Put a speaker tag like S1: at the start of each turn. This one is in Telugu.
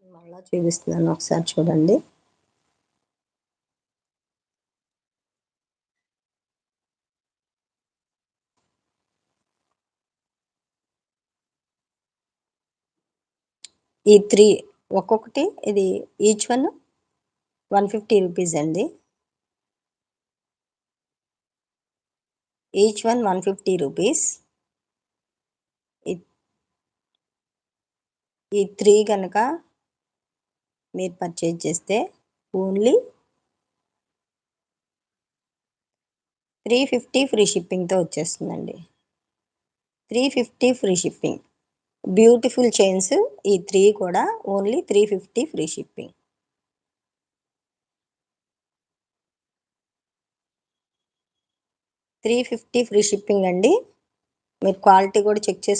S1: మళ్ళా చూపిస్తున్నాను ఒకసారి చూడండి. ఈ 3 ఒక్కొక్కటి ఇది ఈచ్ వన్ 150 రూపీస్ అండి. Each one 150 rupees. ఈ 3 కనుక మీరు పర్చేజ్ చేస్తే ఓన్లీ 350 ఫ్రీ షిప్పింగ్తో వచ్చేస్తుందండి. 350 ఫ్రీ షిప్పింగ్. బ్యూటిఫుల్ చైన్స్ ఈ 3 కూడా only 350 free shipping. $350 free shipping అండి. మీరు క్వాలిటీ కూడా చెక్ చేసుకో.